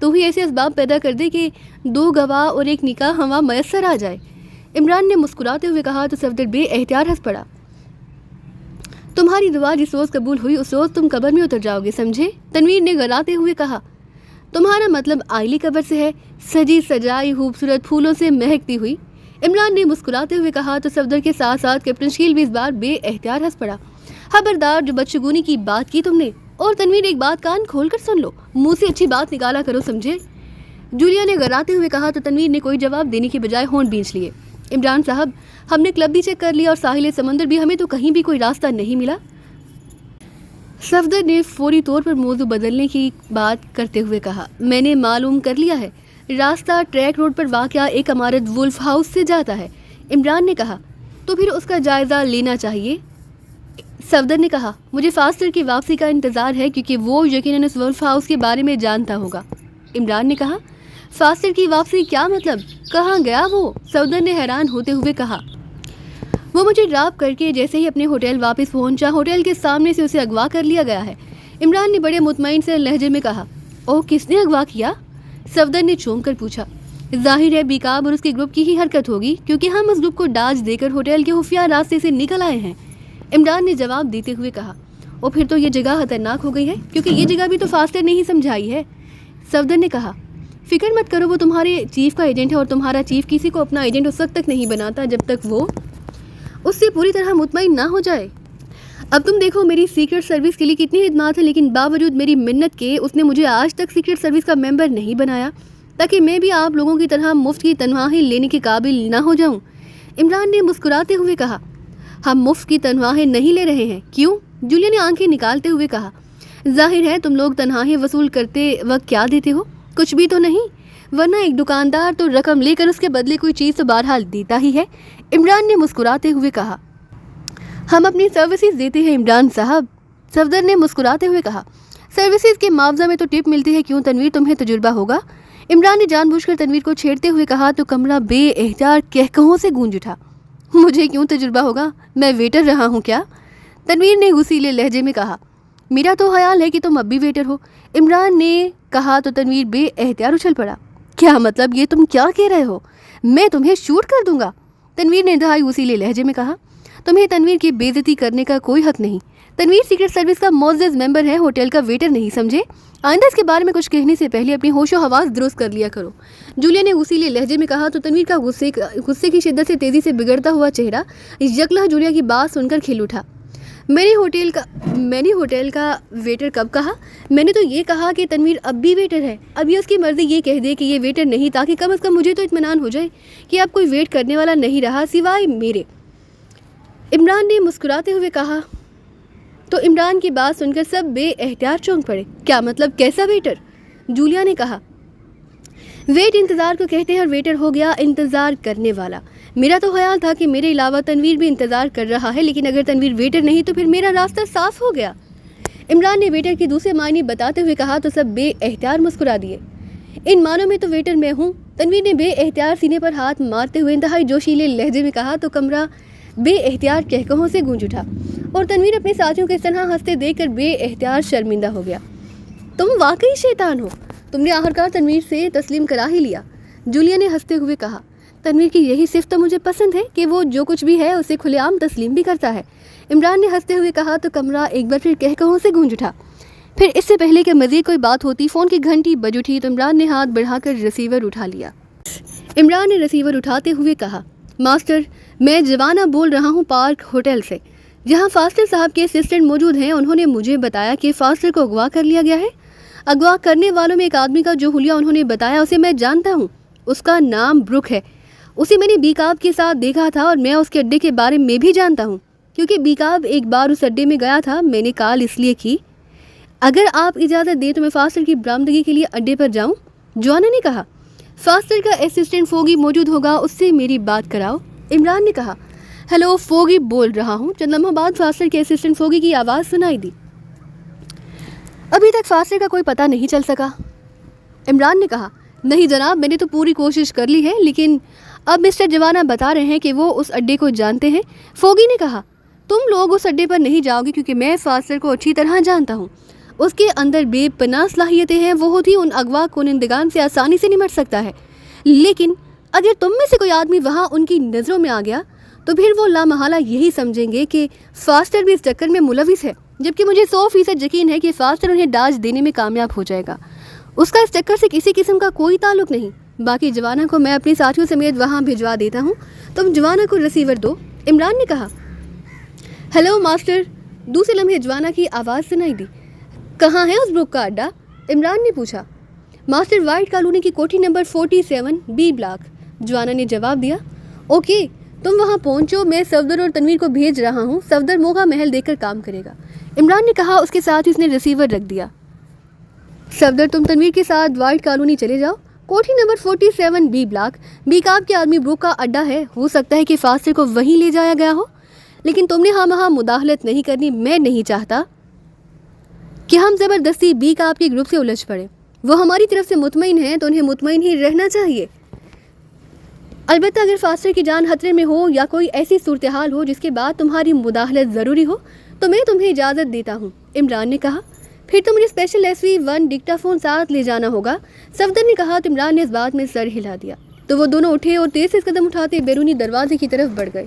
تو ہی ایسے اسباب پیدا کر دے کہ 2 گواہ اور 1 نکاح ہوا میسر آ جائے۔ عمران نے مسکراتے ہوئے کہا تو صفدر بے احتیاط ہنس پڑا۔ تمہاری دعا جس روز قبول ہوئی اس روز تم قبر میں اتر جاؤ گے، سمجھے؟ تنویر نے گلاتے ہوئے کہا۔ تمہارا مطلب آئلی قبر سے ہے، سجی سجائی خوبصورت پھولوں سے مہکتی ہوئی؟ عمران نے مسکراتے ہوئے کہا تو صفدر کے ساتھ ساتھ کیپٹن شکیل بھی اس بار بے احتیاط ہنس پڑا۔ خبردار، جو بدشگونی کی بات کی تم نے، اور تنویر ایک بات کان کھول کر سن لو، منہ سے اچھی بات نکالا کرو، سمجھے؟ جولیا نے گراتے ہوئے کہا تو تنویر نے کوئی جواب دینے کے بجائے ہونٹ بھینچ لیے۔ عمران صاحب، ہم نے کلب بھی چیک کر لیا اور ساحل سمندر بھی، ہمیں تو کہیں بھی کوئی راستہ نہیں ملا۔ صفدر نے فوری طور پر موضوع بدلنے کی بات کرتے ہوئے کہا، میں نے معلوم کر لیا ہے، راستہ ٹریک روڈ پر واقع ایک عمارت وولف ہاؤس سے جاتا ہے۔ عمران نے کہا، تو پھر اس کا جائزہ لینا چاہیے۔ صفدر نے کہا، مجھے فاسٹر کی واپسی کا انتظار ہے کیونکہ وہ یقیناً اس وولف ہاؤس کے بارے میں جانتا ہوگا۔ عمران نے کہا، فاسٹر کی واپسی کیا مطلب؟ کہاں گیا وہ؟ صفدر نے حیران ہوتے ہوئے کہا، وہ مجھے ڈراپ کر کے جیسے ہی اپنے ہوٹل واپس پہنچا، ہوٹل کے سامنے سے اسے اغوا کر لیا گیا ہے۔ عمران نے بڑے مطمئن سے لہجے میں کہا، او کس نے اغوا کیا؟ صفدر نے چونک کر پوچھا۔ ظاہر ہے بیکاب اور اس کے گروپ کی ہی حرکت ہوگی کیونکہ ہم اس گروپ کو ڈاج دے کر ہوٹل کے خفیہ راستے سے نکل آئے ہیں۔ عمران نے جواب دیتے ہوئے کہا، اور پھر تو یہ جگہ خطرناک ہو گئی ہے کیونکہ یہ جگہ بھی تو فاسٹر نے ہی سمجھائی ہے۔ صفدر نے کہا، فکر مت کرو، وہ تمہارے چیف کا ایجنٹ ہے اور تمہارا چیف کسی کو اپنا ایجنٹ اس وقت تک نہیں بناتا جب تک وہ اس سے پوری طرح مطمئن نہ ہو جائے۔ اب تم دیکھو میری سیکرٹ سروس کے لیے کتنی خدمات ہیں، لیکن باوجود میری منت کے اس نے مجھے آج تک سیکرٹ سروس کا ممبر نہیں بنایا تاکہ میں بھی آپ لوگوں کی طرح مفت کی تنخواہیں لینے کے قابل نہ ہو جاؤں۔ عمران نے مسکراتے ہوئے کہا، ہم مفت کی تنخواہیں نہیں لے رہے ہیں۔ کیوں؟ جولیا نے آنکھیں نکالتے ہوئے کہا، ظاہر ہے تم لوگ تنخواہیں وصول کرتے وقت کیا دیتے ہو؟ کچھ بھی تو نہیں، ورنہ ایک دکاندار تو رقم لے کر اس کے بدلے کوئی چیز تو بہرحال دیتا ہی ہے۔ عمران نے مسکراتے ہوئے کہا، ہم اپنی سروسز دیتے ہیں عمران صاحب۔ صفدر نے مسکراتے ہوئے کہا، سروسز کے معاوضہ میں تو ٹپ ملتی ہے، کیوں تنویر تمہیں تجربہ ہوگا؟ عمران نے جان بوجھ کر تنویر کو چھیڑتے ہوئے کہا تو کمرہ بے احتیاط کہکہوں سے گونج اٹھا۔ مجھے کیوں تجربہ ہوگا؟ میں ویٹر رہا ہوں کیا؟ تنویر نے غصیلے لہجے میں کہا، میرا تو خیال ہے کہ تم اب بھی ویٹر ہو۔ عمران نے کہا تو تنویر بے احتیاط اچھل پڑا۔ کیا مطلب؟ یہ تم کیا کہہ رہے ہو؟ میں تمہیں شوٹ کر دوں گا، تنویر نے انتہائی غصیلے لہجے میں کہا۔ تمہیں تنویر کی بے عزتی کرنے کا کوئی حق نہیں۔ تنویر سیکرٹ سروس کا معزز ممبر ہے، ہوٹل کا ویٹر نہیں، سمجھے؟ آئندہ اس کے بارے میں کچھ کہنے سے پہلے اپنی ہوش و حواس درست کر لیا کرو، جولیا نے غصیلے لہجے میں کہا تو تنویر کا غصے کی شدت سے تیزی سے بگڑتا ہوا چہرہ یکلہ جولیا کی بات سن کر کھل اٹھا۔ میں نے ہوٹل کا ویٹر کب کہا؟ میں نے تو یہ کہا کہ تنویر اب بھی ویٹر ہے۔ اب یہ اس کی مرضی یہ کہہ دے کہ یہ ویٹر نہیں، تاکہ کم از کم مجھے تو اطمینان ہو جائے کہ اب کوئی ویٹ کرنے والا نہیں رہا سوائے میرے۔ عمران نے مسکراتے ہوئے کہا تو عمران کی بات سن کر سب بے احتیاط چونک پڑے۔ کیا مطلب؟ کیسا ویٹر؟ جولیا نے کہا، ویٹ انتظار کو کہتے ہیں اور ویٹر ہو گیا انتظار کرنے والا۔ میرا تو خیال تھا کہ میرے علاوہ تنویر بھی انتظار کر رہا ہے، لیکن اگر تنویر ویٹر نہیں تو پھر میرا راستہ صاف ہو گیا۔ عمران نے ویٹر کے دوسرے معنی بتاتے ہوئے کہا تو سب بے احتیاط مسکرا دیے۔ ان معنوں میں تو ویٹر میں ہوں، تنویر نے بے احتیاط سینے پر ہاتھ مارتے ہوئے انتہائی جوشیلے لہجے میں کہا تو کمرہ بے احتیاط کہکہوں سے گونج اٹھا اور تنویر اپنے ساتھیوں کو اس طرح ہنستے دیکھ کر بے احتیاط شرمندہ ہو گیا۔ تم واقعی شیطان ہو، تم نے آخرکار تنویر سے تسلیم کرا ہی لیا، جولیا نے ہنستے ہوئے کہا۔ تنویر کی یہی صفت تو مجھے پسند ہے کہ وہ جو کچھ بھی ہے اسے کھلے عام تسلیم بھی کرتا ہے، عمران نے ہنستے ہوئے کہا تو کمرہ ایک بار پھر کہکہوں سے گونج اٹھا۔ پھر اس سے پہلے کہ مزید کوئی بات ہوتی فون کی گھنٹی بج اٹھی تو عمران نے ہاتھ بڑھا کر ریسیور اٹھا لیا۔ عمران نے ریسیور اٹھاتے ہوئے کہا، ماسٹر، میں جوانا بول رہا ہوں پارک ہوٹل سے، جہاں فاسٹر صاحب کے اسسٹنٹ موجود ہیں۔ انہوں نے مجھے بتایا کہ فاسٹر کو اغوا کر لیا گیا ہے۔ اغوا کرنے والوں میں ایک آدمی کا جو حلیہ انہوں نے بتایا اسے میں جانتا ہوں، اس کا نام بروک ہے۔ اسے میں نے بیکاب کے ساتھ دیکھا تھا اور میں اس کے اڈے کے بارے میں بھی جانتا ہوں کیونکہ بیکاب ایک بار اس اڈے میں گیا تھا۔ میں نے کال اس لیے کی، اگر آپ اجازت دیں تو میں فاسٹر کی برآمدگی کے لیے اڈے پر جاؤں؟ جوانا نے کہا، فاسٹر کا اسسٹنٹ فوگی موجود ہوگا، اس سے میری بات کراؤ۔ عمران نے کہا، ہیلو، فوگی بول رہا ہوں۔ چند لمحہ بعد فاسٹر کے اسسٹنٹ فوگی کی آواز سنائی دی۔ ابھی تک فاسٹر کا کوئی پتہ نہیں چل سکا؟ عمران نے کہا، نہیں جناب، میں نے تو پوری کوشش کر لی ہے، لیکن اب مسٹر جوانا بتا رہے ہیں کہ وہ اس اڈے کو جانتے ہیں۔ فوگی نے کہا، تم لوگ اس اڈے پر نہیں جاؤ گے کیونکہ میں فاسٹر کو اچھی طرح جانتا ہوں۔ اس کے اندر بے پناہ صلاحیتیں ہیں، وہ خود ہی ان اغوا کنندگان سے آسانی سے نمٹ سکتا ہے، لیکن اگر تم میں سے کوئی آدمی وہاں ان کی نظروں میں آ گیا تو پھر وہ لامحالہ یہی سمجھیں گے کہ فاسٹر بھی اس چکر میں ملوث ہے، جبکہ مجھے 100% یقین ہے کہ فاسٹر انہیں ڈاج دینے میں کامیاب ہو جائے گا۔ اس کا اس چکر سے کسی قسم کا کوئی تعلق نہیں۔ باقی جوانا کو میں اپنے ساتھیوں سمیت وہاں بھجوا دیتا ہوں، تم جوانا کو ریسیور دو، عمران نے کہا۔ ہیلو ماسٹر، دوسرے لمحے جوانا کی آواز سنائی دی۔ کہاں ہے اس بروک کا اڈا؟ عمران نے پوچھا۔ ماسٹر، وائٹ کالونی کی کوٹھی نمبر 47 بی بلاک، جوانا نے جواب دیا۔ اوکے، تم وہاں پہنچو، میں صفدر اور تنویر کو بھیج رہا ہوں، صفدر موقع محل دیکھ کر کام کرے گا، عمران نے کہا۔ اس کے ساتھ ہی اس نے ریسیور رکھ دیا۔ صفدر، تم تنویر کے ساتھ وائٹ کالونی چلے جاؤ، کوٹھی نمبر 47 بی بلاک، بی کاب کے آدمی بروک کا اڈا ہے، ہو سکتا ہے کہ فاسٹر کو وہیں لے جایا گیا ہو، لیکن تم نے ہاں مداخلت نہیں کرنی۔ میں نہیں چاہتا کہ ہم زبردستی بی کاب کے گروپ سے الجھ پڑے، وہ ہماری طرف سے مطمئن ہیں تو انہیں مطمئن ہی رہنا چاہیے۔ البتہ اگر فاسٹر کی جان خطرے میں ہو یا کوئی ایسی صورتحال ہو جس کے بعد تمہاری مداخلت ضروری ہو تو میں تمہیں اجازت دیتا ہوں، عمران نے کہا۔ پھر تو مجھے اسپیشل SV1 ڈکٹا فون ساتھ لے جانا ہوگا، صفدر نے کہا۔ تو عمران نے اس بات میں سر ہلا دیا تو وہ دونوں اٹھے اور تیز سے قدم اٹھاتے بیرونی دروازے کی طرف بڑھ گئے۔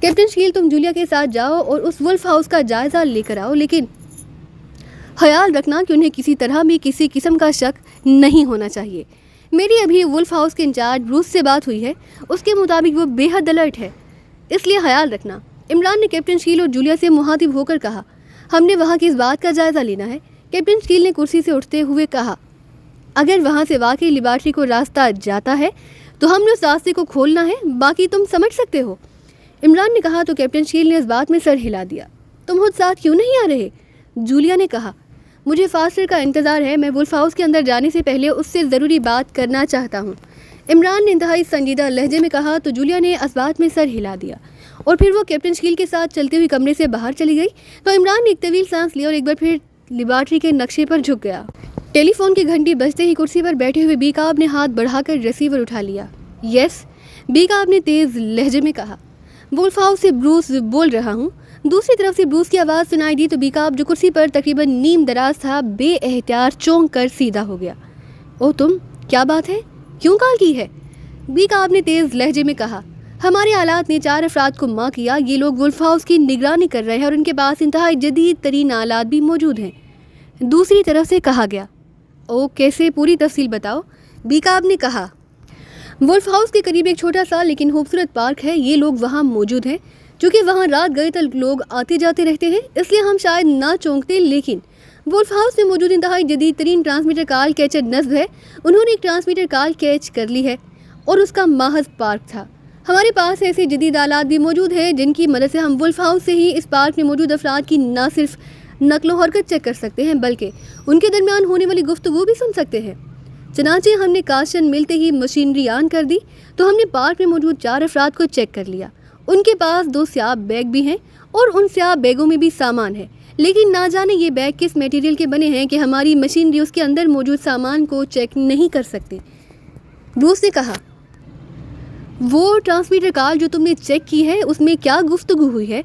کیپٹن شکیل، تم جولیا کے ساتھ جاؤ اور اس ولف ہاؤس کا جائزہ لے کر آؤ، لیکن خیال رکھنا کہ انہیں کسی طرح بھی کسی قسم کا شک نہیں ہونا چاہیے۔ میری ابھی ولف ہاؤس کے انچارج بروس سے بات ہوئی ہے، اس کے مطابق وہ بے حد الرٹ ہے، اس لیے خیال رکھنا، عمران نے کیپٹن شکیل اور جولیا سے مخاطب ہو کر کہا۔ ہم نے وہاں کی اس بات کا جائزہ لینا ہے، کیپٹن شکیل نے کرسی سے اٹھتے ہوئے کہا۔ اگر وہاں سے واقعی لیبارٹری کو راستہ جاتا ہے تو ہم نے اس راستے کو کھولنا ہے، باقی تم سمجھ سکتے ہو، عمران نے کہا۔ تو کیپٹن شکیل نے اس بات میں سر ہلا دیا۔ تم خود ساتھ کیوں نہیں آ رہے؟ جولیا نے کہا۔ مجھے فاسٹر کا انتظار ہے، میں ولف ہاؤس کے اندر جانے سے پہلے اس سے ضروری بات کرنا چاہتا ہوں، عمران نے انتہائی سنجیدہ لہجے میں کہا۔ تو جولیا نے اس بات میں سر ہلا دیا اور پھر وہ کیپٹن شکیل کے ساتھ چلتے ہوئے کمرے سے باہر چلی گئی۔ تو عمران نے ایک طویل سانس لیا اور ایک بار پھر لیبارٹری کے نقشے پر جھک گیا۔ ٹیلی فون کی گھنٹی بجتے ہی کرسی پر بیٹھے ہوئے بی کاب نے ہاتھ بڑھا کر ریسیور اٹھا لیا۔ یس، بی کاب نے تیز لہجے میں کہا۔ ولف ہاؤس سے بروس بول رہا ہوں۔ دوسری طرف سے بروس کی آواز سنائی دی تو بی کاب جو کرسی پر تقریباً نیم دراز تھا بے احتیاط چونک کر سیدھا ہو گیا۔ او تم، کیا بات ہے؟ کیوں کال کی ہے؟ بی کاب نے تیز لہجے میں کہا۔ ہمارے آلات نے 4 افراد کو ماں کیا، یہ لوگ ولف ہاؤس کی نگرانی کر رہے ہیں اور ان کے پاس انتہائی جدید ترین آلات بھی موجود ہیں، دوسری طرف سے کہا گیا۔ او کیسے؟ پوری تفصیل بتاؤ، بی کاب نے کہا۔ ولف ہاؤس کے قریب ایک چھوٹا سا لیکن خوبصورت پارک ہے، یہ لوگ وہاں موجود ہیں، چونکہ وہاں رات گئے تک لوگ آتے جاتے رہتے ہیں، اس لیے ہم شاید نہ چونکتے، لیکن ولف ہاؤس میں موجود انتہائی جدید ترین ٹرانسمیٹر کال کیچر نصب ہے، انہوں نے ایک ٹرانسمیٹر کال کیچ کر لی ہے اور اس کا محض پارک تھا۔ ہمارے پاس ایسے جدید آلات بھی موجود ہیں جن کی مدد سے ہم ولف ہاؤس سے ہی اس پارک میں موجود افراد کی نہ صرف نقل و حرکت چیک کر سکتے ہیں بلکہ ان کے درمیان ہونے والی گفتگو بھی سن سکتے ہیں۔ چنانچہ ہم نے کاشن ملتے ہی مشینری آن کر دی تو ہم نے پارک میں موجود 4 افراد کو چیک کر لیا، ان کے پاس 2 سیاہ بیگ بھی ہیں اور ان سیاہ بیگوں میں بھی سامان ہے، لیکن نہ جانے یہ بیگ کس میٹیریل کے بنے ہیں کہ ہماری مشینری اس کے اندر موجود سامان کو چیک نہیں کر سکتی، بروس نے کہا۔ وہ ٹرانسمیٹر کال جو تم نے چیک کی ہے اس میں کیا گفتگو ہوئی ہے؟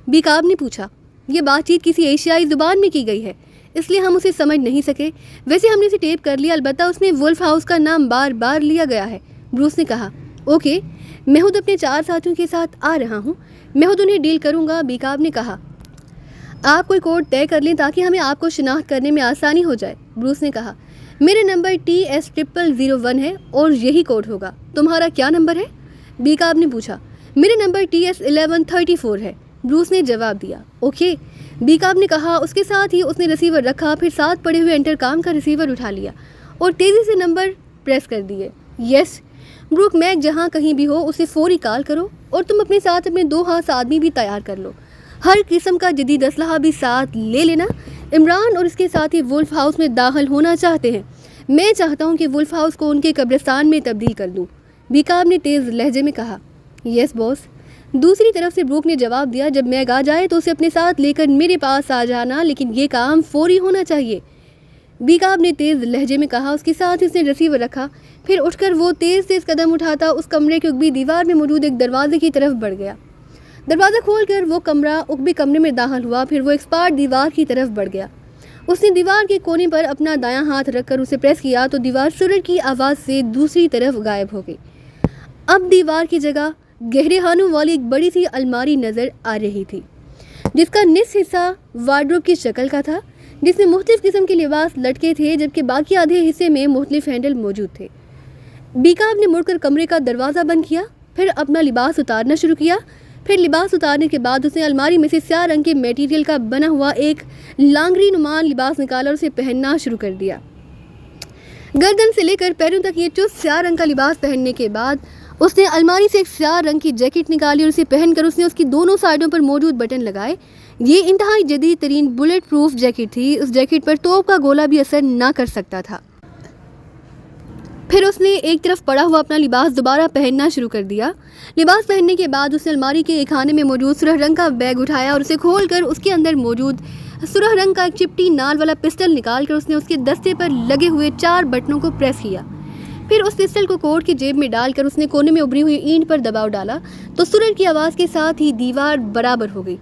بی کاب نے پوچھا۔ یہ بات چیت کسی ایشیائی زبان میں کی گئی ہے، اس لیے ہم اسے سمجھ نہیں سکے، ویسے ہم نے اسے ٹیپ کر لیا، البتہ اس میں ولف ہاؤس کا نام بار بار لیا گیا ہے، بروس نے کہا۔ اوکے، میں خود اپنے 4 ساتھیوں کے ساتھ آ رہا ہوں، میں خود انہیں ڈیل کروں گا، بی کاب نے کہا۔ آپ کوئی کوڈ طے کر لیں تاکہ ہمیں آپ کو شناخت کرنے میں آسانی ہو جائے، بروس نے کہا۔ میرے نمبر TS0001 ہے اور یہی کوڈ ہوگا، تمہارا کیا نمبر ہے؟ بی کاب نے پوچھا۔ میرے نمبر TS1134 ہے، بروس نے جواب دیا۔ اوکے، بی کاب نے کہا، اس کے ساتھ ہی اس نے ریسیور رکھا، پھر ساتھ پڑے ہوئے انٹر کام کا ریسیور اٹھا لیا اور تیزی سے نمبر پریس کر دیے۔ یس، بروک میک جہاں کہیں بھی ہو اسے فوری کال کرو اور تم اپنے ساتھ اپنے 2 خاص آدمی بھی تیار کر لو، ہر قسم کا جدید اسلحہ بھی ساتھ لے لینا، عمران اور اس کے ساتھی ولف ہاؤس میں داخل ہونا چاہتے ہیں، میں چاہتا ہوں کہ ولف ہاؤس کو ان کے قبرستان میں تبدیل کر دوں، بی کاب نے تیز لہجے میں کہا۔ یس باس، دوسری طرف سے بروک نے جواب دیا۔ جب میگ آ جائے تو اسے اپنے ساتھ لے کر میرے پاس آ جانا، لیکن یہ کام فوری ہونا چاہیے، بی کاب نے تیز لہجے میں کہا۔ اس کے ساتھ اس نے ریسیور رکھا، پھر اٹھ کر وہ تیز قدم اٹھاتا اس کمرے کے عقبی دیوار میں موجود ایک دروازے کی طرف بڑھ گیا۔ دروازہ کھول کر وہ کمرہ عقبی کمرے میں داخل ہوا، پھر وہ ایک سپاٹ دیوار کی طرف بڑھ گیا اس نے دیوار کے کونے پر اپنا دایاں ہاتھ رکھ کر اسے پریس کیا تو دیوار سرر کی آواز سے دوسری طرف غائب ہو گئی۔ اب دیوار کی جگہ گہرے خانوں والی ایک بڑی سی الماری نظر آ رہی تھی، جس کا نصف حصہ وارڈروب کی شکل کا تھا، جس میں مختلف قسم کے لباس لٹکے تھے، جبکہ باقی آدھے حصے میں مختلف ہینڈل موجود تھے۔ بیکاب نے مڑ کر کمرے کا دروازہ بند کیا، پھر اپنا لباس اتارنا شروع کیا۔ پھر لباس اتارنے کے بعد اس نے الماری میں سے سیاہ رنگ کے میٹیریل کا بنا ہوا ایک لانگری نما لباس نکالا اور اسے پہننا شروع کر دیا۔ گردن سے لے کر پیروں تک یہ چست سیاہ رنگ کا لباس پہننے کے بعد اس نے الماری سے ایک سیاہ رنگ کی جیکٹ نکالی اور اسے پہن کر اس نے اس کی دونوں سائڈوں پر موجود بٹن لگائے۔ یہ انتہائی جدید ترین بلیٹ پروف جیکٹ تھی۔ اس جیکٹ پر توپ کا گولہ بھی اثر نہ کر سکتا تھا۔ پھر اس نے ایک طرف پڑا ہوا اپنا لباس دوبارہ پہننا شروع کر دیا۔ لباس پہننے کے بعد اس نے الماری کے ایک خانے میں موجود سرخ رنگ کا بیگ اٹھایا اور اسے کھول کر اس کے اندر موجود سرخ رنگ کا ایک چپٹی نال والا پسٹل نکال کر اس نے اس کے دستے پر لگے ہوئے 4 بٹنوں کو پریس کیا۔ پھر اس پسٹل کو کوٹ کی جیب میں ڈال کر اس نے کونے میں ابری ہوئی اینٹ پر دباؤ ڈالا تو سرر کی آواز کے ساتھ ہی دیوار برابر ہو گئی۔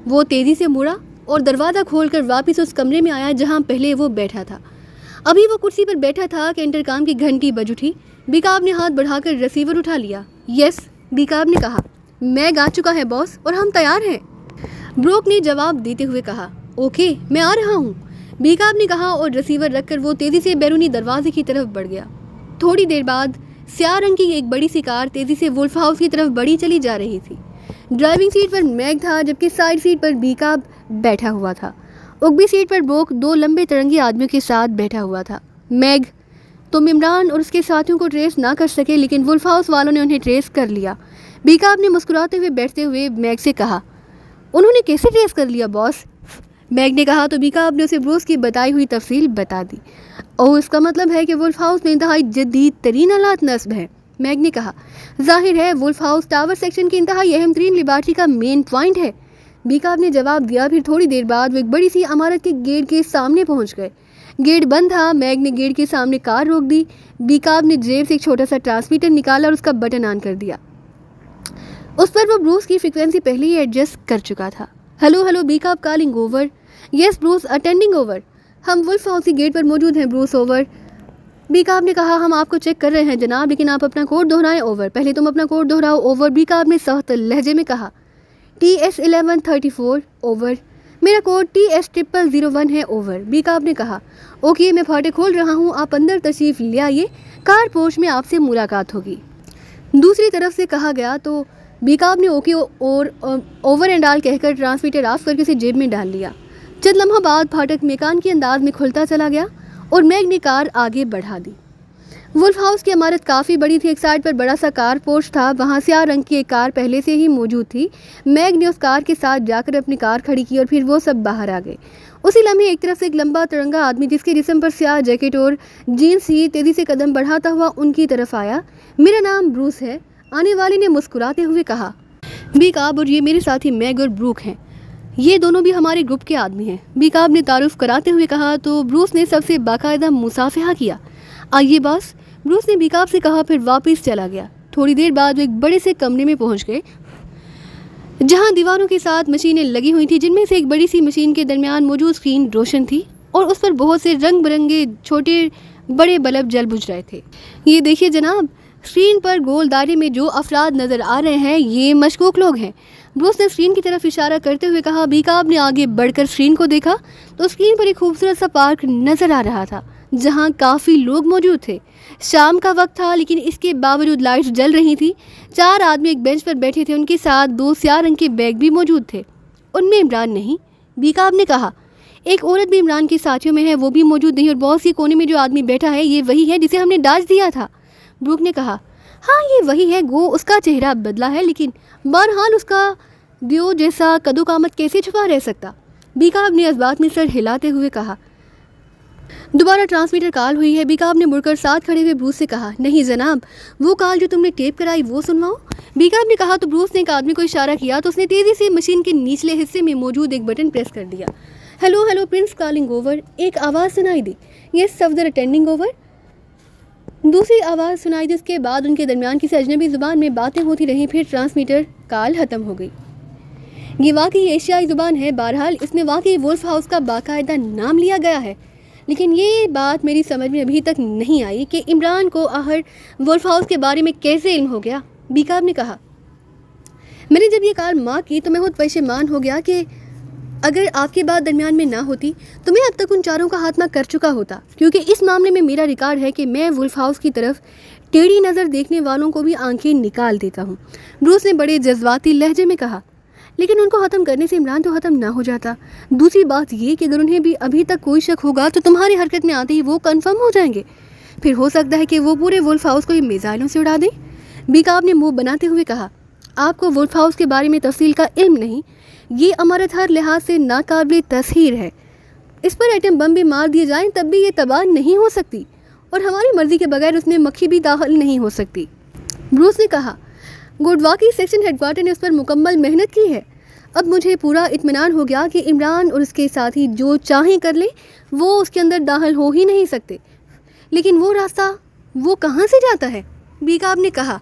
وہ تیزی سے مڑا اور دروازہ کھول کر واپس اس کمرے میں آیا جہاں پہلے وہ بیٹھا تھا۔ ابھی وہ کرسی پر بیٹھا تھا کہ انٹرکام کی گھنٹی بج اٹھی۔ بیکاب نے ہاتھ بڑھا کر ریسیور اٹھا لیا۔ یس، بیکاب نے کہا، میگ آ چکا ہے باس اور ہم تیار ہیں۔ بروک نے جواب دیتے ہوئے کہا، اوکے میں آ رہا ہوں۔ بیکاب نے کہا اور ریسیور رکھ کر وہ تیزی سے بیرونی دروازے کی طرف بڑھ گیا۔ تھوڑی دیر بعد سیاہ رنگ کی ایک بڑی سی کار تیزی سے وولف ہاؤس کی طرف بڑھی چلی جا رہی تھی۔ ڈرائیونگ سیٹ پر میگ تھا جبکہ سائیڈ سیٹ پر بیکاب بیٹھا ہوا تھا۔ اگبی سیٹ پر بروک 2 لمبے ترنگی آدمیوں کے ساتھ بیٹھا ہوا تھا۔ میگ، تم عمران اور اس کے ساتھیوں کو ٹریس نہ کر سکے لیکن وولف ہاؤس والوں نے انہیں ٹریس کر لیا۔ بیکاب نے مسکراتے ہوئے بیٹھتے ہوئے میگ سے کہا، انہوں نے کیسے ٹریس کر لیا باس؟ میگ نے کہا تو بیکاب نے اسے بروس کی بتائی ہوئی تفصیل بتا دی۔ اور اس کا مطلب ہے کہ وولف ہاؤس میں انتہائی جدید ترین آلات نصب ہیں۔ میگ نے کہا، ظاہر ہے وولف ہاؤس ٹاور سیکشن کی انتہائی اہم ترین لیبارٹری کا مین پوائنٹ ہے۔ بیکاب نے جواب دیا۔ پھر تھوڑی دیر بعد وہ ایک بڑی سی عمارت کے گیٹ کے سامنے پہنچ گئے۔ گیٹ بند تھا۔ میگ نے گیٹ کے سامنے کار روک دی۔ بیکاب نے جیب سے ایک چھوٹا سا ٹرانسمیٹر نکالا اور اس کا بٹن آن کر دیا۔ اس پر وہ بروس کی فریکوینسی پہلے ہی ایڈجسٹ کر چکا تھا۔ ہلو ہلو بیکاب calling over. Yes Bruce attending over. ہم وولف ہاؤس کی گیٹ پر موجود ہیں بروس اوور۔ بیکاب نے کہا، ہم آپ کو چیک کر رہے ہیں جناب لیکن آپ اپنا کوڈ دہرائیں اوور۔ پہلے تم اپنا کوڈ دہراؤ اوور۔ بیکاب نے سخت لہجے میں کہا۔ TS1134 over. میرا کوڈ TS0001 ہے اوور۔ بیکاب نے کہا، اوکے میں پھاٹک کھول رہا ہوں، آپ اندر تشریف لے آئیے، کار پورچ میں آپ سے ملاقات ہوگی۔ دوسری طرف سے کہا گیا تو بیکاب نے اوکے اور اوور اینڈ آل کہہ کر ٹرانسمیٹر آف کر کے اسے جیب میں ڈال لیا۔ چند لمحہ بعد پھاٹک میکان کے انداز میں کھلتا چلا گیا اور میگ نے کار آگے بڑھا دی۔ وولف ہاؤس کی عمارت کافی بڑی تھی۔ ایک سائڈ پر بڑا سا کار پورچ تھا، وہاں سیاہ رنگ کی ایک کار پہلے سے ہی موجود تھی۔ میگ نے اس کار کے ساتھ جا کر اپنی کار کھڑی کی اور پھر وہ سب باہر آ گئے۔ اسی لمحے ایک طرف سے ایک لمبا ترنگا آدمی جس کے جسم پر سیاہ جیکٹ اور جینس ہی تیزی سے قدم بڑھاتا ہوا ان کی طرف آیا۔ میرا نام بروس ہے، آنے والے نے مسکراتے ہوئے کہا۔ بیکاب اور یہ میرے ساتھی میگ اور بروک ہیں، یہ دونوں بھی ہمارے گروپ کے آدمی ہیں، بیکاب نے تعارف کراتے ہوئے کہا تو بروس نے سب سے باقاعدہ مصافحہ کیا۔ آئیے باس، بروس نے بیکاب سے کہا، پھر واپس چلا گیا۔ تھوڑی دیر بعد وہ ایک بڑے سے کمرے میں پہنچ گئے جہاں دیواروں کے ساتھ مشینیں لگی ہوئی تھیں، جن میں سے ایک بڑی سی مشین کے درمیان موجود اسکرین روشن تھی اور اس پر بہت سے رنگ برنگے چھوٹے بڑے بلب جل بجھ رہے تھے۔ یہ دیکھیے جناب، اسکرین پر گول دائرے میں جو افراد نظر آ رہے ہیں یہ مشکوک لوگ ہیں، بروس نے اسکرین کی طرف اشارہ کرتے ہوئے کہا۔ بیکاب نے آگے بڑھ کر اسکرین کو دیکھا تو اسکرین پر ایک خوبصورت سا پارک نظر آ رہا تھا جہاں کافی لوگ موجود تھے۔ شام کا وقت تھا لیکن اس کے باوجود لائٹس جل رہی تھی۔ 4 آدمی ایک بینچ پر بیٹھے تھے، ان کے ساتھ 2 سیاہ رنگ کے بیگ بھی موجود تھے۔ ان میں عمران نہیں، بیکاب نے کہا۔ ایک عورت بھی عمران کے ساتھیوں میں ہے، وہ بھی موجود نہیں، اور بہت سی کونے میں جو آدمی بیٹھا ہے یہ وہی ہے جسے ہم نے ڈاج دیا تھا۔ بروک نے کہا، ہاں یہ وہی ہے، گو اس کا چہرہ بدلا ہے لیکن بہرحال اس کا دیو جیسا قدو قامت کیسے چھپا رہ سکتا؟ بیکاب نے اس بات میں سر ہلاتے ہوئے کہا۔ دوبارہ ٹرانسمیٹر کال ہوئی ہے، بیکاب نے مڑ کر ساتھ کھڑے ہوئے بروس سے کہا۔ نہیں جناب، وہ کال جو تم نے ٹیپ کرائی وہ سنواؤ، بیکاب نے کہا تو بروس نے ایک آدمی کو اشارہ کیا تو اس نے تیزی سے مشین کے نچلے حصے میں موجود ایک بٹن پریس کر دیا۔ Hello hello prince calling over, ایک آواز سنائی دی۔ یس صفدر اٹینڈنگ اوور، دوسری آواز سنائی دی۔ اس کے بعد ان کے درمیان کسی اجنبی زبان میں باتیں ہوتی رہیں، پھر ٹرانسمیٹر کال ختم ہو گئی۔ یہ واقعی ایشیائی زبان ہے، بہرحال اس میں واقعی وولف ہاؤس کا باقاعدہ نام لیا گیا ہے، لیکن یہ بات میری سمجھ میں ابھی تک نہیں آئی کہ عمران کو آخر وولف ہاؤس کے بارے میں کیسے علم ہو گیا۔ بیکاب نے کہا، میں نے جب یہ کال ماں کی تو میں خود پشیمان ہو گیا کہ اگر آپ کی بات درمیان میں نہ ہوتی تو میں اب تک ان چاروں کا خاتمہ کر چکا ہوتا، کیونکہ اس معاملے میں میرا ریکارڈ ہے کہ میں وولف ہاؤس کی طرف ٹیڑھی نظر دیکھنے والوں کو بھی آنکھیں نکال دیتا ہوں۔ بروس نے بڑے جذباتی لہجے میں کہا، لیکن ان کو ختم کرنے سے عمران تو ختم نہ ہو جاتا۔ دوسری بات یہ کہ اگر انہیں بھی ابھی تک کوئی شک ہوگا تو تمہاری حرکت میں آتے ہی وہ کنفرم ہو جائیں گے، پھر ہو سکتا ہے کہ وہ پورے وولف ہاؤس کو میزائلوں سے اڑا دیں۔ بیکاب نے منہ بناتے ہوئے کہا، آپ کو وولف ہاؤس کے بارے میں تفصیل کا علم نہیں، یہ عمارت ہر لحاظ سے ناقابل تسخیر ہے، اس پر ایٹم بم بھی مار دیے جائیں تب بھی یہ تباہ نہیں ہو سکتی، اور ہماری مرضی کے بغیر اس میں مکھی بھی داخل نہیں ہو سکتی۔ بروس نے کہا، گڈ، واقعی سیکشن ہیڈ کوارٹر نے اس پر مکمل محنت کی ہے۔ اب مجھے پورا اطمینان ہو گیا کہ عمران اور اس کے ساتھی جو چاہیں کر لیں، وہ اس کے اندر داخل ہو ہی نہیں سکتے، لیکن وہ راستہ وہ کہاں سے جاتا ہے؟ بیکاب نے کہا،